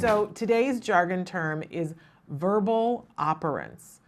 So today's jargon term is verbal operants.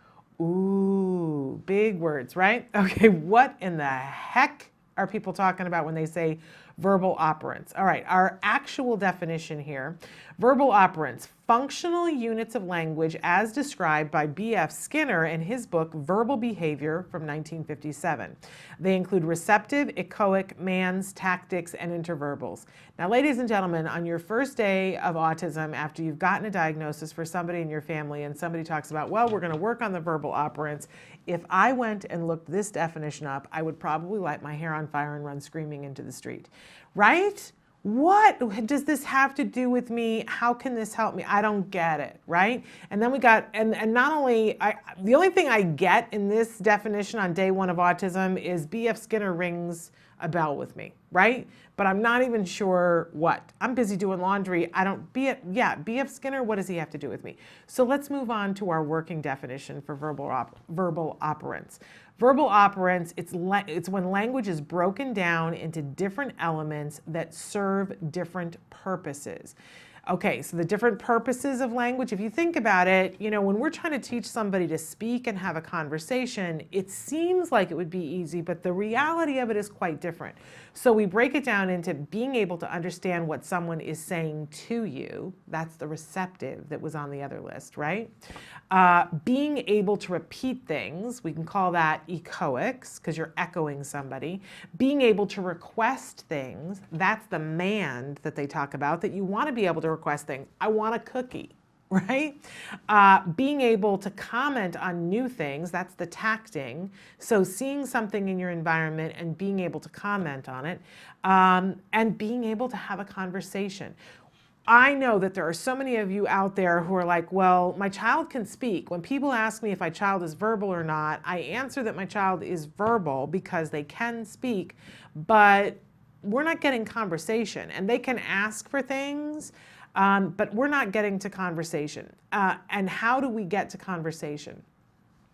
Ooh, big words, right? Okay, what in the heck are people talking about when they say verbal operants? All right, our actual definition here. Verbal operants, functional units of language as described by B.F. Skinner in his book Verbal Behavior from 1957. They include receptive, echoic, mands, tactics, and interverbals. Now, ladies and gentlemen, on your first day of autism, after you've gotten a diagnosis for somebody in your family and somebody talks about, well, we're going to work on the verbal operants, if I went and looked this definition up, I would probably light my hair on fire and run screaming into the street, right? What does this have to do with me? How can this help me? I don't get it, right? And then we got, and not only, the only thing I get in this definition on day one of autism is B.F. Skinner rings a bell with me, right? But I'm not even sure what. I'm busy doing laundry. B.F. Skinner, what does he have to do with me? So let's move on to our working definition for verbal operants. Verbal operants, it's when language is broken down into different elements that serve different purposes. Okay, so the different purposes of language, if you think about it, you know, when we're trying to teach somebody to speak and have a conversation, it seems like it would be easy, but the reality of it is quite different. So we break it down into being able to understand what someone is saying to you. That's the receptive that was on the other list, right? Being able to repeat things, we can call that echoics, because you're echoing somebody. Being able to request things, that's the mand that they talk about, that you want to be able to request things. I want a cookie, right? Being able to comment on new things, that's the tacting. So seeing something in your environment and being able to comment on it, and being able to have a conversation. I know that there are so many of you out there who are like, well, my child can speak. When people ask me if my child is verbal or not, I answer that my child is verbal because they can speak, but we're not getting conversation. And they can ask for things, but we're not getting to conversation. And how do we get to conversation?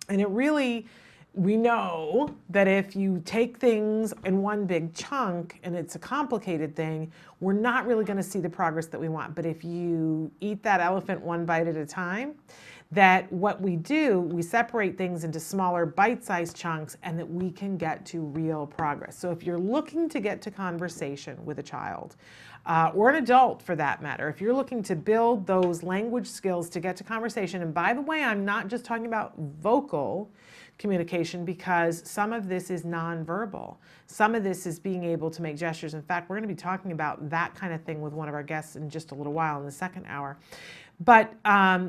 And it really, we know that if you take things in one big chunk and it's a complicated thing, we're not really going to see the progress that we want. But if you eat that elephant one bite at a time, that what we do, we separate things into smaller bite-sized chunks and that we can get to real progress. So if you're looking to get to conversation with a child, or an adult for that matter, if you're looking to build those language skills to get to conversation, and by the way, I'm not just talking about vocal communication, because some of this is nonverbal. Some of this is being able to make gestures. In fact, we're going to be talking about that kind of thing with one of our guests in just a little while in the second hour. But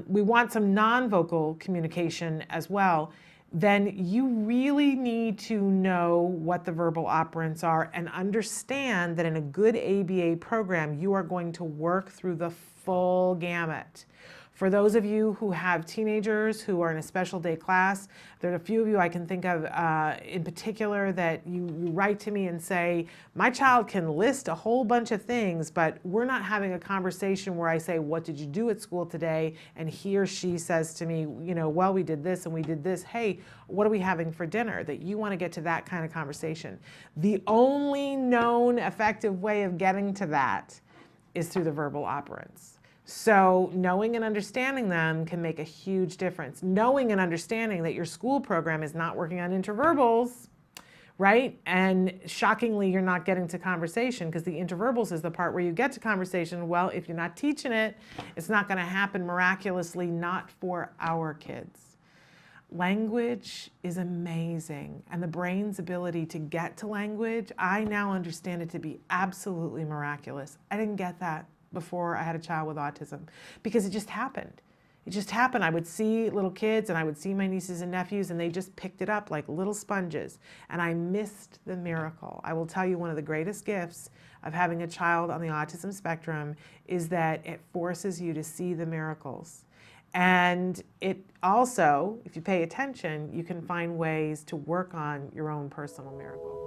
we want some non-vocal communication as well. Then you really need to know what the verbal operants are and understand that in a good ABA program, you are going to work through the full gamut. For those of you who have teenagers who are in a special day class, there are a few of you I can think of in particular that you write to me and say, my child can list a whole bunch of things, but we're not having a conversation where I say, what did you do at school today? And he or she says to me, you know, well, we did this and we did this. Hey, what are we having for dinner? That you want to get to that kind of conversation. The only known effective way of getting to that is through the verbal operants. So knowing and understanding them can make a huge difference. Knowing and understanding that your school program is not working on interverbals, right? And shockingly, you're not getting to conversation because the interverbals is the part where you get to conversation. Well, if you're not teaching it, it's not going to happen miraculously, not for our kids. Language is amazing, and the brain's ability to get to language, I now understand it to be absolutely miraculous. I didn't get that before I had a child with autism because it just happened. It just happened. I would see little kids and I would see my nieces and nephews and they just picked it up like little sponges, and I missed the miracle. I will tell you, one of the greatest gifts of having a child on the autism spectrum is that it forces you to see the miracles. And it also, if you pay attention, you can find ways to work on your own personal miracle.